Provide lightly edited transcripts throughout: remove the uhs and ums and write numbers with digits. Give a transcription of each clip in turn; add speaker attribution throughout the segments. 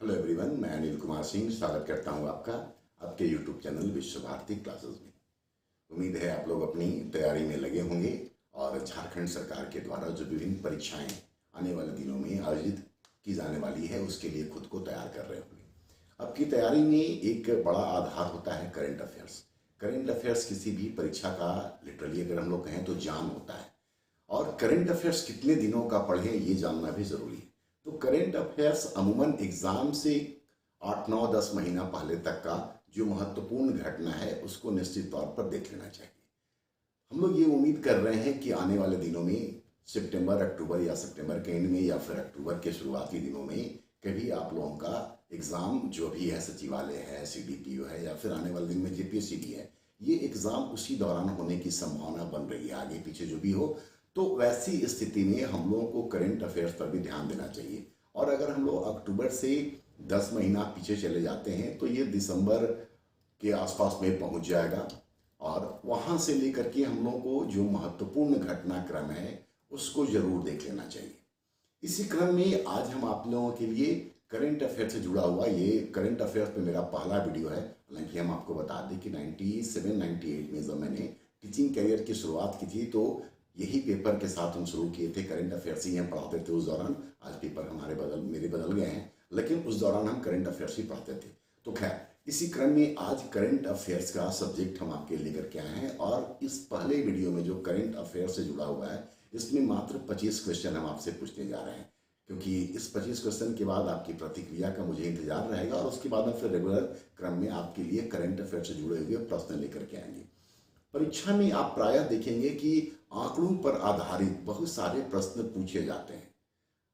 Speaker 1: Hello everyone, मैं अनिल कुमार सिंह स्वागत करता हूं आपका आपके यूट्यूब चैनल विश्व भारती क्लासेस में। उम्मीद है आप लोग अपनी तैयारी में लगे होंगे और झारखंड सरकार के द्वारा जो विभिन्न परीक्षाएं आने वाले दिनों में आयोजित की जाने वाली है उसके लिए खुद को तैयार कर रहे होंगे। आपकी तैयारी में एक बड़ा आधार होता है करंट अफेयर्स। करंट अफेयर्स किसी भी परीक्षा का लिटरली अगर हम लोग कहें तो जान होता है, और करंट अफेयर्स कितने दिनों का पढ़ें ये जानना भी जरूरी है। तो करंट अफेयर्स अमूमन एग्जाम से 8, 9, 10 महीना पहले तक का जो महत्वपूर्ण घटना है उसको निश्चित तौर पर देख लेना चाहिए। हम लोग ये उम्मीद कर रहे हैं कि आने वाले दिनों में सितंबर, अक्टूबर या सितंबर के एंड में या फिर अक्टूबर के शुरुआती दिनों में कभी आप लोगों का एग्जाम जो भी है, सचिवालय है, सीडीपीओ है या फिर आने वाले दिन में जेपीएससी भी है, ये एग्जाम उसी दौरान होने की संभावना बन रही है। आगे पीछे जो भी हो, तो वैसी स्थिति में हम लोगों को करंट अफेयर्स पर भी ध्यान देना चाहिए। और अगर हम लोग अक्टूबर से 10 महीना पीछे चले जाते हैं तो ये दिसंबर के आसपास में पहुंच जाएगा, और वहां से लेकर के हम लोगों को जो महत्वपूर्ण घटनाक्रम है उसको जरूर देख लेना चाहिए। इसी क्रम में आज हम आप लोगों के लिए करंट अफेयर से जुड़ा हुआ ये करंट अफेयर्स पे मेरा पहला वीडियो है। हालांकि हम आपको बता दें कि 97-98 में जब मैंने टीचिंग करियर की शुरुआत की थी तो यही पेपर के साथ हम शुरू किए थे। करंट अफेयर्स ही हम पढ़ाते थे उस दौरान। आज पेपर हमारे मेरे बदल गए हैं, लेकिन उस दौरान हम करंट अफेयर्स ही पढ़ाते थे। तो खैर, इसी क्रम में आज करंट अफेयर्स का सब्जेक्ट हम आपके लेकर के आए हैं, और इस पहले वीडियो में जो करंट अफेयर्स से जुड़ा हुआ है इसमें मात्र 25 क्वेश्चन हम आपसे पूछने जा रहे हैं, क्योंकि इस 25 क्वेश्चन के बाद आपकी प्रतिक्रिया का मुझे इंतजार रहेगा, और उसके बाद हम फिर रेगुलर क्रम में आपके लिए करंट अफेयर से जुड़े हुए प्रश्न लेकर के आएंगे। परीक्षा में आप प्रायः देखेंगे कि आंकड़ों पर आधारित बहुत सारे प्रश्न पूछे जाते हैं।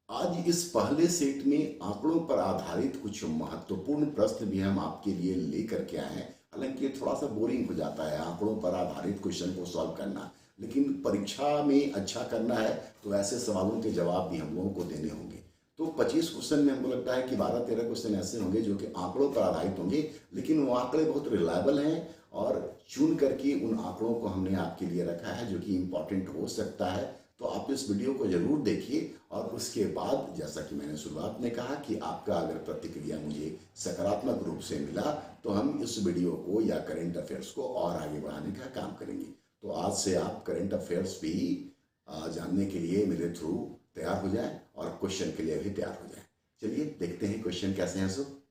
Speaker 1: आज इस पहले सेट में आंकड़ों पर आधारित कुछ महत्वपूर्ण प्रश्न भी हम आपके लिए लेकर के आए हैं। हालांकि थोड़ा सा बोरिंग हो जाता है आंकड़ों पर आधारित क्वेश्चन को सॉल्व करना, लेकिन परीक्षा में अच्छा करना है तो ऐसे सवालों के जवाब भी हम लोगों को देने होंगे। तो 25 क्वेश्चन में हमको लगता है कि 12-13 क्वेश्चन ऐसे होंगे जो कि आंकड़ों पर आधारित होंगे, लेकिन वो आंकड़े बहुत रिलायबल हैं और चुन करके उन आंकड़ों को हमने आपके लिए रखा है जो कि इम्पोर्टेंट हो सकता है। तो आप इस वीडियो को जरूर देखिए, और उसके बाद जैसा कि मैंने शुरुआत में कहा कि आपका अगर प्रतिक्रिया मुझे सकारात्मक रूप से मिला तो हम इस वीडियो को या करंट अफेयर्स को और आगे बढ़ाने का काम करेंगे। तो आज से आप करंट अफेयर्स भी जानने के लिए मेरे थ्रू तैयार हो जाएं और क्वेश्चन के लिए भी तैयार हो जाएं। चलिए देखते हैं क्वेश्चन कैसे हैं सब।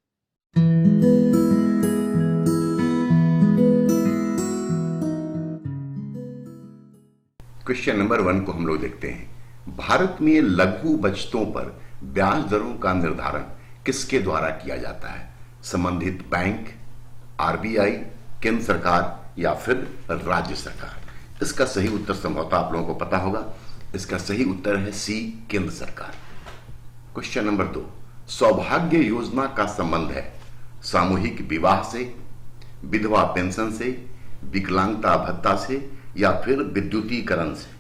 Speaker 1: क्वेश्चन नंबर 1 को हम लोग देखते हैं। भारत में लघु बचतों पर ब्याज दरों का निर्धारण किसके द्वारा किया जाता है? संबंधित बैंक, आरबीआई, केंद्र सरकार या फिर राज्य सरकार? इसका सही उत्तर संभवतः आप लोगों को पता होगा। इसका सही उत्तर है सी, केंद्र सरकार। क्वेश्चन नंबर 2, सौभाग्य योजना का संबंध है सामूहिक विवाह से, विधवा पेंशन से, विकलांगता भत्ता से या फिर विद्युतीकरण से?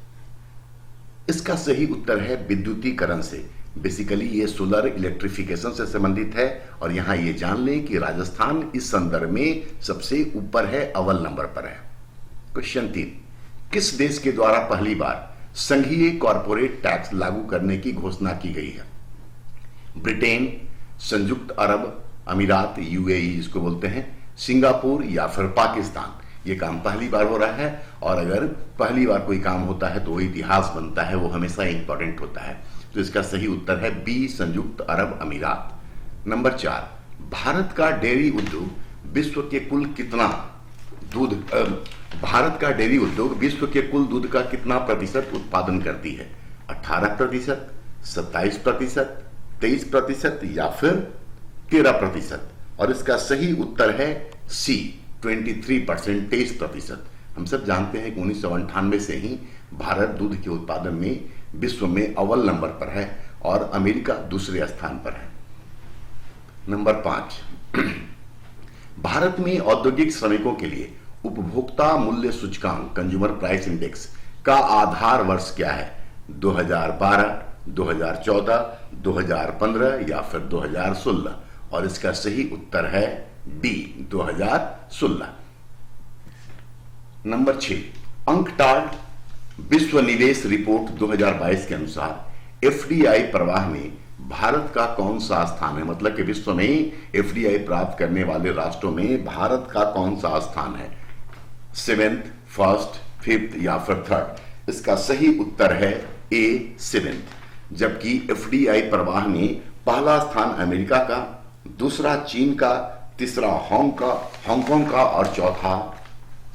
Speaker 1: इसका सही उत्तर है विद्युतीकरण से। बेसिकली ये सोलर इलेक्ट्रिफिकेशन से संबंधित है, और यहां ये जान लें कि राजस्थान इस संदर्भ में सबसे ऊपर है, अव्वल नंबर पर है। क्वेश्चन 3, किस देश के द्वारा पहली बार संघीय कॉरपोरेट टैक्स लागू करने की घोषणा की गई है? ब्रिटेन, संयुक्त अरब अमीरात, यूएई जिसको बोलते हैं, सिंगापुर या फिर पाकिस्तान? ये काम पहली बार हो रहा है, और अगर पहली बार कोई काम होता है तो वो इतिहास बनता है, वो हमेशा इंपॉर्टेंट होता है। तो इसका सही उत्तर है बी, संयुक्त अरब अमीरात। नंबर 4, भारत का डेयरी उद्योग विश्व के कुल कितना दूध भारत का डेयरी उद्योग विश्व के कुल दूध का कितना प्रतिशत उत्पादन करती है? 18%, 27%, 23% या फिर 13%? और इसका सही उत्तर है सी, 23%, 23%। हम सब जानते हैं कि 1998 से ही भारत दूध के उत्पादन में विश्व में अव्वल नंबर पर है और अमेरिका दूसरे स्थान पर है। नंबर 5, भारत में औद्योगिक श्रमिकों के लिए उपभोक्ता मूल्य सूचकांक कंज्यूमर प्राइस इंडेक्स का आधार वर्ष क्या है? 2012, 2014, 2015 या फिर 2016? और इसका सही उत्तर है डी, 2016। नंबर 6, अंकटाड विश्व निवेश रिपोर्ट 2022 के अनुसार एफडीआई प्रवाह में भारत का कौन सा स्थान है, मतलब कि विश्व में एफडीआई प्राप्त करने वाले राष्ट्रों में भारत का कौन सा स्थान है, 7th, 1st, 5th या फिर 3rd। इसका सही उत्तर है ए 7th। जबकि एफडीआई प्रवाह में पहला स्थान अमेरिका का, दूसरा चीन का, तीसरा हांगकांग का और चौथा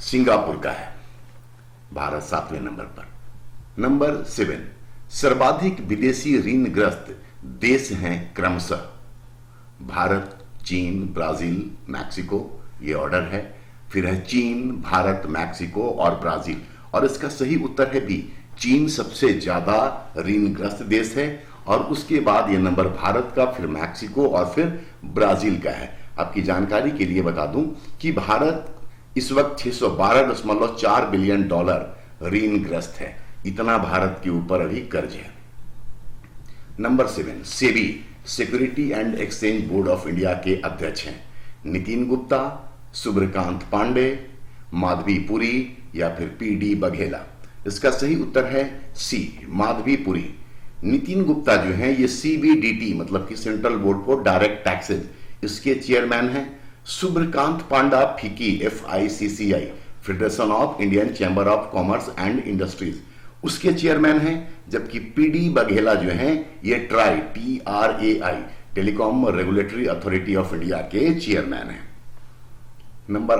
Speaker 1: सिंगापुर का है। भारत 7वें नंबर पर। नंबर 7, सर्वाधिक विदेशी ऋणग्रस्त देश हैं क्रमशः भारत, चीन, ब्राजील, मैक्सिको, ये ऑर्डर है। फिर है चीन, भारत, मैक्सिको और ब्राजील, और इसका सही उत्तर है बी, चीन सबसे ज्यादा ऋणग्रस्त देश है और उसके बाद ये नंबर भारत का, फिर मैक्सिको और फिर ब्राजील का है। आपकी जानकारी के लिए बता दूं कि भारत इस वक्त $612.4 बिलियन ऋणग्रस्त है। इतना भारत के ऊपर अभी कर्ज है। Number 7, SEBI security and exchange board of India के अध्यक्ष हैं नितिन गुप्ता, सूर्यकांत पांडे, माधवी पुरी या फिर पीडी बघेला। इसका सही उत्तर है सी, माधवी पुरी। नितिन गुप्ता जो हैं ये सीबीडीटी मतलब कि central board for direct taxes, इसके चेयरमैन हैं। सूर्यकांत पांडा फिकी, FICCI federation of Indian chamber of commerce and industries, उसके चेयरमैन हैं। जबकि पीडी बघेला जो हैं ये try, TRAI telecom regulatory authority of India के चेयरमैन हैं। नंबर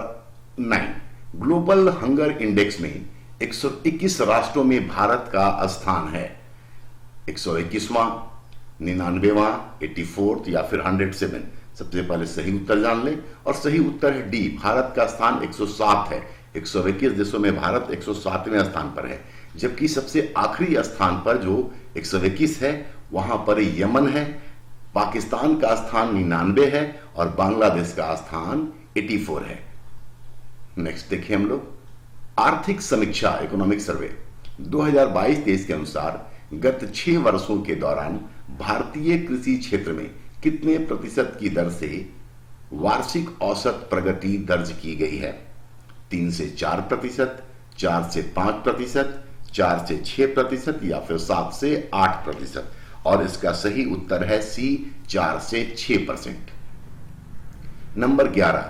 Speaker 1: 9, ग्लोबल हंगर इंडेक्स में 121 राष्ट्रों में भारत का स्थान है 121वां, 99वां, 84th या फिर 107। सबसे पहले सही उत्तर जान लें और सही उत्तर है डी, भारत का स्थान 107 है। 121 देशों में भारत 107वें स्थान पर है। जबकि सबसे आखिरी स्थान पर जो 121 है वहां पर यमन है, पाकिस्तान का स्थान 99 है और बांग्लादेश का स्थान 84 है। नेक्स्ट देखिए हम लोग आर्थिक समीक्षा इकोनॉमिक सर्वे 2022-23 के अनुसार गत 6 वर्षों के दौरान भारतीय कृषि क्षेत्र में कितने प्रतिशत की दर से वार्षिक औसत प्रगति दर्ज की गई है? 3 से 4%, 4 से 5%, 4 से 6% या फिर 7 से 8%। और इसका सही उत्तर है सी, 4 से 6%। नंबर 11,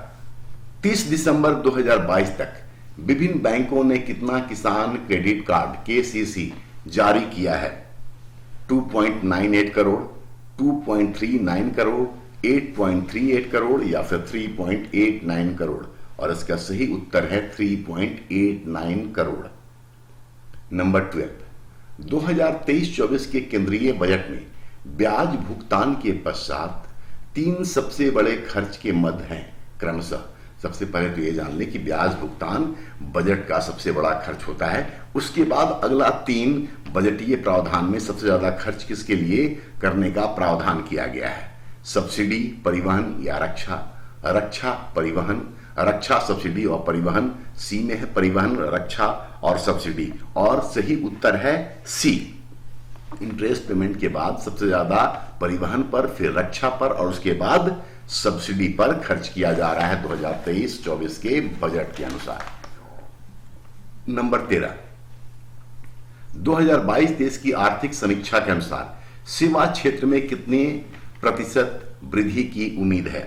Speaker 1: 30 दिसंबर 2022 तक विभिन्न बैंकों ने कितना किसान क्रेडिट कार्ड KCC जारी किया है? 2.98 करोड़, 2.39 करोड़, 8.38 करोड़ या फिर 3.89 करोड़। और इसका सही उत्तर है 3.89 करोड़। नंबर 12, 2023-24 के केंद्रीय बजट में ब्याज भुगतान के पश्चात 3 सबसे बड़े खर्च के मद हैं क्रमशः। सबसे पहले तो ये जान लें कि ब्याज भुगतान बजट का सबसे बड़ा खर्च होता है। उसके बाद अगला 3 बजटीय प्रावधान में सबसे ज्यादा खर्च किसके लिए करने का प्रावधान किया गया है? सब्सिडी, परिवहन या रक्षा? रक्षा, परिवहन, रक्षा, सब्सिडी और परिवहन। सी में है परिवहन, रक्षा और सब्सिडी। और सही उत्तर है सी, इंटरेस्ट पेमेंट के बाद सबसे ज्यादा परिवहन पर, फिर रक्षा पर और उसके बाद सब्सिडी पर खर्च किया जा रहा है 2023-24 के बजट के अनुसार। नंबर 13, 2022-23 की आर्थिक समीक्षा के अनुसार सेवा क्षेत्र में कितने प्रतिशत वृद्धि की उम्मीद है?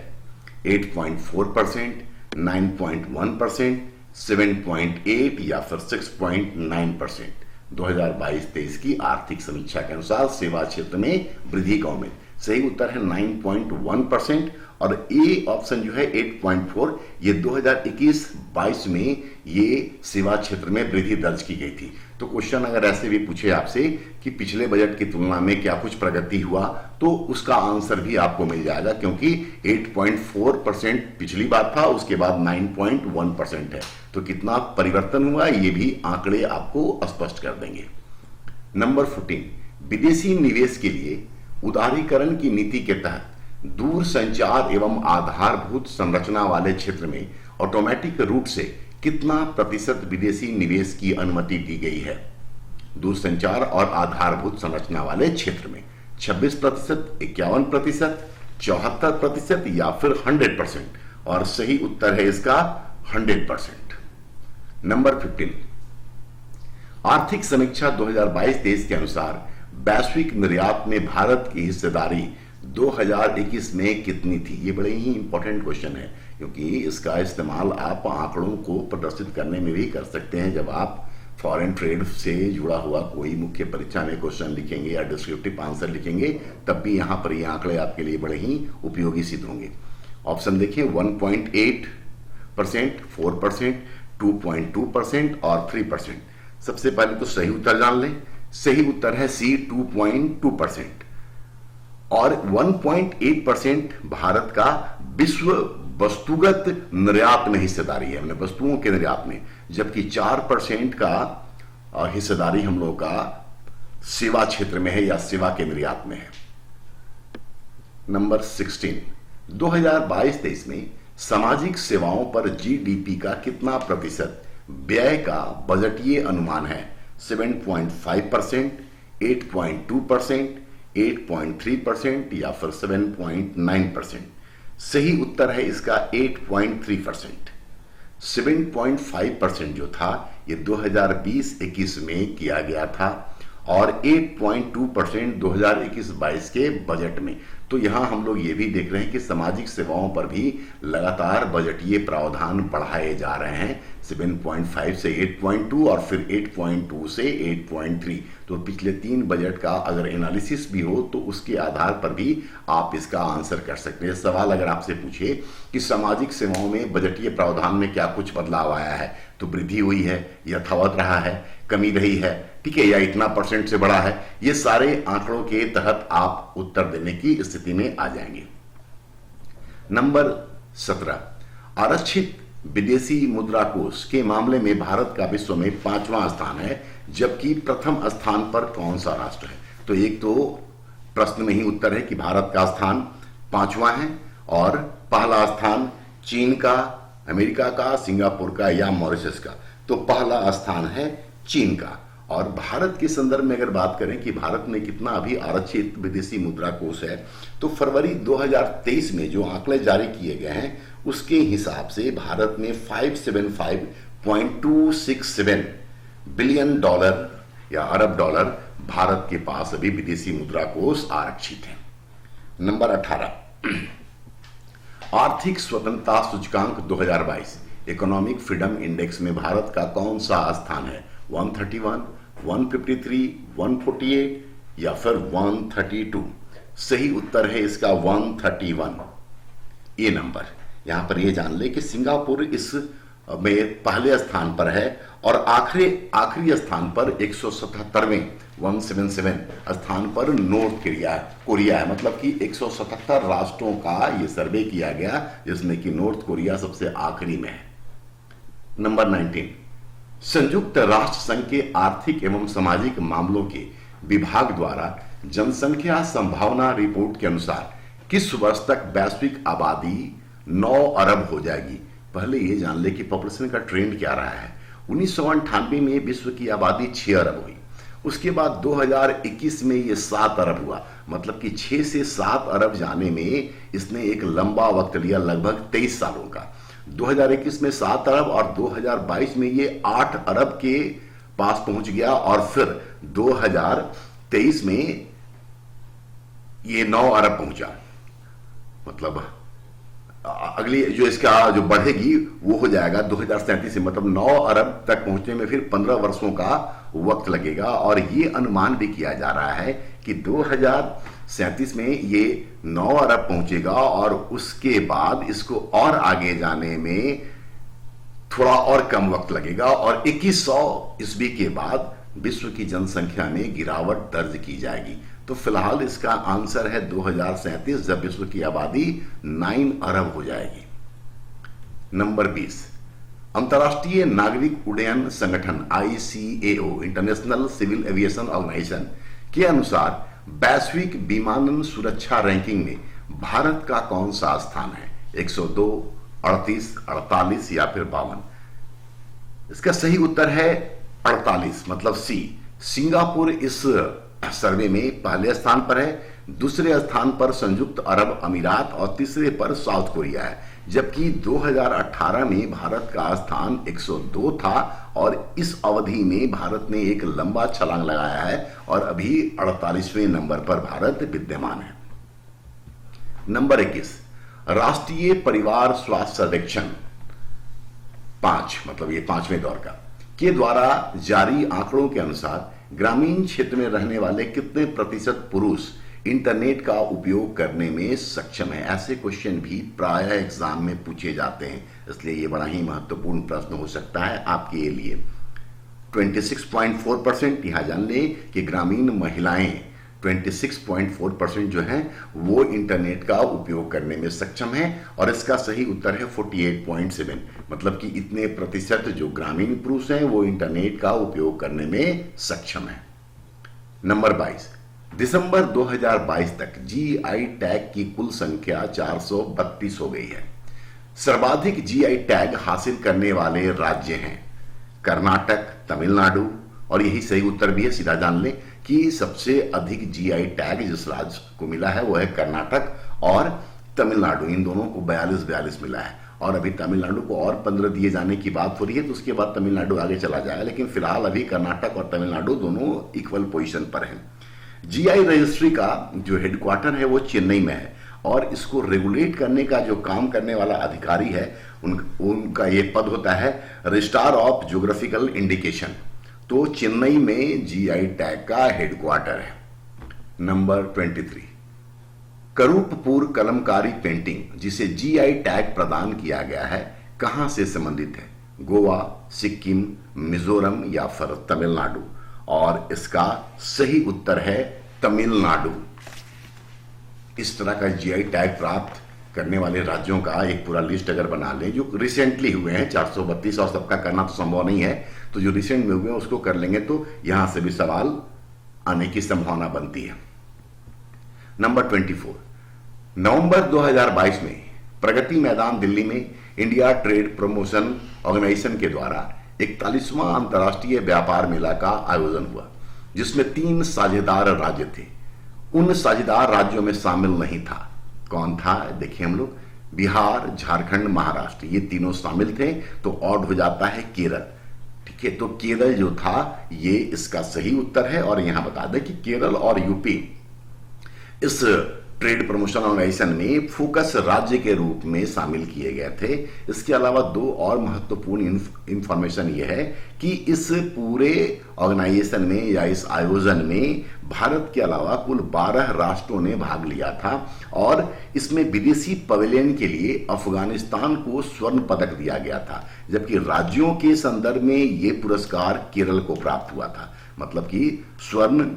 Speaker 1: 8.4%, 9.1%, 7.8 या फिर 6.9%। 2022-23 की आर्थिक समीक्षा के अनुसार सेवा क्षेत्र में वृद्धि का उम्मीद। सही उत्तर है 9.1% और ए ऑप्शन जो है 8.4। ये 2021-22 में ये सेवा क्षेत्र में वृद्धि दर्ज की गई थी। तो क्वेश्चन अगर ऐसे भी पूछे आपसे कि पिछले बजट की तुलना में क्या कुछ प्रगति हुआ, तो उसका आंसर भी आपको मिल जाएगा, क्योंकि 8.4% पिछली बार था, उसके बाद 9.1% है। तो कितना परिवर्तन हुआ ये भी आंकड़े आपको स्पष्ट कर देंगे। नंबर 14, विदेशी निवेश के लिए उदारीकरण की नीति के तहत दूर संचार एवं आधारभूत संरचना वाले क्षेत्र में ऑटोमेटिक रूट से कितना प्रतिशत विदेशी निवेश की अनुमति दी गई है? दूर संचार और आधारभूत संरचना वाले क्षेत्र में 26%, 51%, 74% या फिर 100%। और सही उत्तर है इसका 100%। नंबर 15, आर्थिक समीक्षा 2022-23 के अनुसार वैश्विक निर्यात में भारत की हिस्सेदारी 2021 में कितनी थी? ये बड़े ही इंपॉर्टेंट क्वेश्चन है, क्योंकि इसका इस्तेमाल आप आंकड़ों को प्रदर्शित करने में भी कर सकते हैं। जब आप फॉरेन ट्रेड से जुड़ा हुआ कोई मुख्य परीक्षा में क्वेश्चन लिखेंगे या डिस्क्रिप्टिव आंसर लिखेंगे, तब भी यहां पर ये आंकड़े आपके लिए बड़े ही उपयोगी सिद्ध होंगे। ऑप्शन देखिए, 1.8%, 4%, 2.2% और 3%। सबसे पहले तो सही उत्तर जान लें। सही उत्तर है सी, 2.2%। और 1.8% भारत का विश्व वस्तुगत निर्यात में हिस्सेदारी है, मतलब वस्तुओं के निर्यात में, जबकि 4% का हिस्सेदारी हम लोग का सेवा क्षेत्र में है या सेवा के निर्यात में है। नंबर 16, 2022-23 में सामाजिक सेवाओं पर जीडीपी का कितना प्रतिशत व्यय का बजटीय अनुमान है? 7.5%, 8.2%, 8.3% या फिर 7.9%। सही उत्तर है इसका 8.3%। 7.5% जो था ये 2020-21 में किया गया था और 8.2% 2021-22 के बजट में। तो यहां हम लोग ये भी देख रहे हैं कि सामाजिक सेवाओं पर भी लगातार बजटीय प्रावधान बढ़ाए जा रहे हैं, 7.5 से 8.2 और फिर 8.2 से 8.3। तो पिछले 3 बजट का अगर एनालिसिस भी हो तो उसके आधार पर भी आप इसका आंसर कर सकते हैं। सवाल अगर आपसे पूछे कि सामाजिक सेवाओं में बजटीय प्रावधान में क्या कुछ बदलाव आया है, तो वृद्धि हुई है, यथावत रहा है, कमी रही है, ठीक है, या इतना % से बढ़ा है, ये सारे आंकड़ों के तहत आप उत्तर देने की स्थिति में आ जाएंगे। नंबर 17, आरक्षित विदेशी मुद्रा कोष के मामले में भारत का विश्व में 5वां स्थान है, जबकि प्रथम स्थान पर कौन सा राष्ट्र है? तो एक तो प्रश्न में ही उत्तर है कि भारत का स्थान 5वां है और पहला स्थान चीन का, अमेरिका का, सिंगापुर का या मॉरिशस का। तो पहला स्थान है चीन का। और भारत के संदर्भ में अगर बात करें कि भारत में कितना अभी आरक्षित विदेशी मुद्रा कोष है, तो फरवरी 2023 में जो आंकड़े जारी किए गए हैं उसके हिसाब से भारत में $575.267 बिलियन या अरब डॉलर भारत के पास अभी विदेशी मुद्रा कोष आरक्षित है। नंबर 18, आर्थिक स्वतंत्रता सूचकांक 2022 इकोनॉमिक फ्रीडम इंडेक्स में भारत का कौन सा स्थान है? 131, 153, 148 या फिर 132? सही उत्तर है इसका 131। ये नंबर यहां पर ये जान ले कि सिंगापुर इस में पहले स्थान पर है और आखिरी स्थान पर 177वें 177 स्थान पर नॉर्थ कोरिया है। मतलब कि 177 राष्ट्रों का ये सर्वे किया गया, जिसमें कि नॉर्थ कोरिया सबसे आखिरी में है। नंबर 19, संयुक्त राष्ट्र संघ के आर्थिक एवं सामाजिक मामलों के विभाग द्वारा जनसंख्या संभावना रिपोर्ट के अनुसार किस वर्ष तक वैश्विक आबादी 9 अरब हो जाएगी? पहले ये जान ले कि पॉपुलेशन का ट्रेंड क्या रहा है। 1998 में विश्व की आबादी 6 अरब हुई, उसके बाद 2021 में ये 7 अरब हुआ। मतलब कि 6 से 7 अरब जाने में इसने एक लंबा वक्त लिया, लगभग 23 सालों का। 2021 में 7 अरब और 2022 में ये 8 अरब के पास पहुंच गया और फिर 2023 में ये 9 अरब पहुंचा। मतलब अगली जो इसका जो बढ़ेगी वो हो जाएगा 2037 से, मतलब 9 अरब तक पहुंचने में फिर 15 वर्षों का वक्त लगेगा। और ये अनुमान भी किया जा रहा है कि 2037 में ये 9 अरब पहुंचेगा और उसके बाद इसको और आगे जाने में थोड़ा और कम वक्त लगेगा और 2100 ईस्वी के बाद विश्व की जनसंख्या में गिरावट दर्ज की जाएगी। तो फिलहाल इसका आंसर है 2037, जब विश्व की आबादी 9 अरब हो जाएगी। नंबर 20, अंतर्राष्ट्रीय नागरिक उड्डयन संगठन ICAO international civil aviation organisation के अनुसार वैश्विक विमानन सुरक्षा रैंकिंग में भारत का कौन सा स्थान है? 102, 38, 48 या फिर 52? इसका सही उत्तर है 48, मतलब सी। सिंगापुर इस सर्वे में पहले स्थान पर है, दूसरे स्थान पर संयुक्त अरब अमीरात और तीसरे पर साउथ कोरिया है, जबकि 2018 में भारत का स्थान 102 था और इस अवधि में भारत ने एक लंबा छलांग लगाया है और अभी 48वें नंबर पर भारत विद्यमान है। नंबर 21, राष्ट्रीय परिवार स्वास्थ्य सर्वेक्षण 5, मतलब ये 5वें दौर का, के द्वारा जारी आंकड़ों के अनुसार ग्रामीण क्षेत्र में रहने वाले कितने प्रतिशत पुरुष इंटरनेट का उपयोग करने में सक्षम है। ऐसे क्वेश्चन भी प्रायः एग्जाम में पूछे जाते हैं, इसलिए ये बड़ा ही महत्वपूर्ण प्रश्न हो सकता है आपके लिए। 26.4%, यहां जान लें कि ग्रामीण महिलाएं 26.4% जो हैं वो इंटरनेट का उपयोग करने में सक्षम हैं और इसका सही उत्तर है 48.7, मतलब कि इतने प्रतिशत जो ग्रामीण पुरुष हैं वो इंटरनेट का उपयोग करने में सक्षम हैं। नंबर 22, दिसंबर 2022 तक जीआई टैग की कुल संख्या 432 हो गई है। सर्वाधिक जीआई टैग हासिल करने वाले राज्य हैं कर्नाटक, तमिलनाडु, और यही सही उत्तर भी है। सीधा जान लें कि सबसे अधिक जीआई टैग जिस राज्य को मिला है वो है कर्नाटक और तमिलनाडु, इन दोनों को 42 मिला है और अभी तमिलनाडु को और 15 दिए जाने की बात हो रही है, तो उसके बाद तमिलनाडु आगे चला जाएगा, लेकिन फिलहाल अभी कर्नाटक और तमिलनाडु दोनों इक्वल पोजीशन पर हैं। जीआई रजिस्ट्री का जो हेडक्वार्टर है वो चेन्नई में है और इसको रेगुलेट करने का जो काम करने वाला अधिकारी है उनका ये पद होता है रजिस्ट्रार ऑफ ज्योग्राफिकल इंडिकेशन। तो चेन्नई में जीआई टैग का हेडक्वार्टर है। नंबर 23, करूपपुर कलमकारी पेंटिंग जिसे जीआई टैग प्रदान किया गया है कहां से संबंधित है? गोवा, सिक्किम, मिजोरम या फिर तमिलनाडु? और इसका सही उत्तर है तमिलनाडु। इस तरह का जीआई टैग प्राप्त करने वाले राज्यों का एक पूरा लिस्ट अगर बना लें जो रिसेंटली हुए हैं, 432, और सबका करना तो संभव नहीं है, तो जो रिसेंट में हुए हैं उसको कर लेंगे तो यहां से भी सवाल आने की संभावना बनती है। नंबर 24, नवंबर 2022 में प्रगति मैदान दिल्ली में इंडिया ट्रेड प्रमोशन ऑर्गेनाइजेशन के द्वारा 41वां अंतर्राष्ट्रीय व्यापार मेला का आयोजन हुआ जिसमें 3 साझेदार राज्य थे। उन साझेदार राज्यों में शामिल नहीं था। कौन था? देखिए हम लोग, बिहार, झारखंड, महाराष्ट्र, ये तीनों शामिल थे, तो ऑड हो जाता है केरल। ठीक है, तो केरल जो था ये इसका सही उत्तर है और यहां बता दें कि केरल और यूपी इस ट्रेड प्रमोशन ऑर्गेनाइजेशन में फोकस राज्य के रूप में शामिल किए गए थे। इसके अलावा 2 और महत्वपूर्ण इंफॉर्मेशन यह है कि इस पूरे ऑर्गेनाइजेशन में या इस आयोजन में भारत के अलावा कुल 12 राष्ट्रों ने भाग लिया था और इसमें विदेशी पवेलियन के लिए अफगानिस्तान को स्वर्ण पदक दिया गया था, जबकि राज्यों के संदर्भ में यह पुरस्कार केरल को प्राप्त हुआ था। मतलब कि स्वर्ण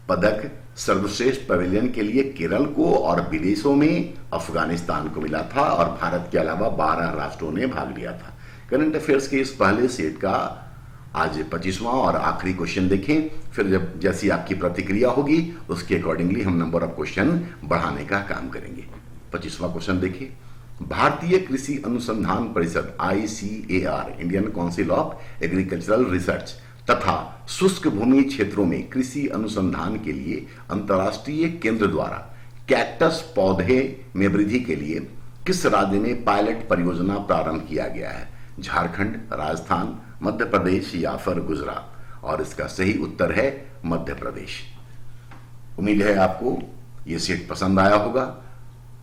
Speaker 1: पदक सर्वश्रेष्ठ पवेलियन के लिए केरल को और विदेशों में अफगानिस्तान को मिला था और भारत के अलावा 12 राष्ट्रों ने भाग लिया था। करंट अफेयर्स के इस पहले सेट का आज 25वां और आखिरी क्वेश्चन देखें, फिर जब जैसी आपकी प्रतिक्रिया होगी उसके अकॉर्डिंगली हम नंबर ऑफ क्वेश्चन बढ़ाने का काम करेंगे। 25वां क्वेश्चन देखिए, भारतीय कृषि अनुसंधान परिषद ICAR, Indian council of agricultural research, तथा शुष्क भूमि क्षेत्रों में कृषि अनुसंधान के लिए अंतर्राष्ट्रीय केंद्र द्वारा कैक्टस पौधे में वृद्धि के लिए किस राज्य में पायलट परियोजना प्रारंभ किया गया है? झारखंड, राजस्थान, मध्य प्रदेश या फिर गुजरात? और इसका सही उत्तर है मध्य प्रदेश। उम्मीद है आपको यह सेट पसंद आया होगा।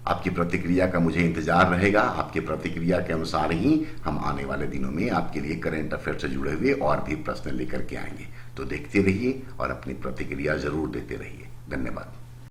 Speaker 1: आपकी प्रतिक्रिया का मुझे इंतजार रहेगा। आपकी प्रतिक्रिया के अनुसार ही हम आने वाले दिनों में आपके लिए करंट अफेयर से जुड़े हुए और भी प्रश्न लेकर के आएंगे। तो देखते रहिए और अपनी प्रतिक्रिया जरूर देते रहिए। धन्यवाद।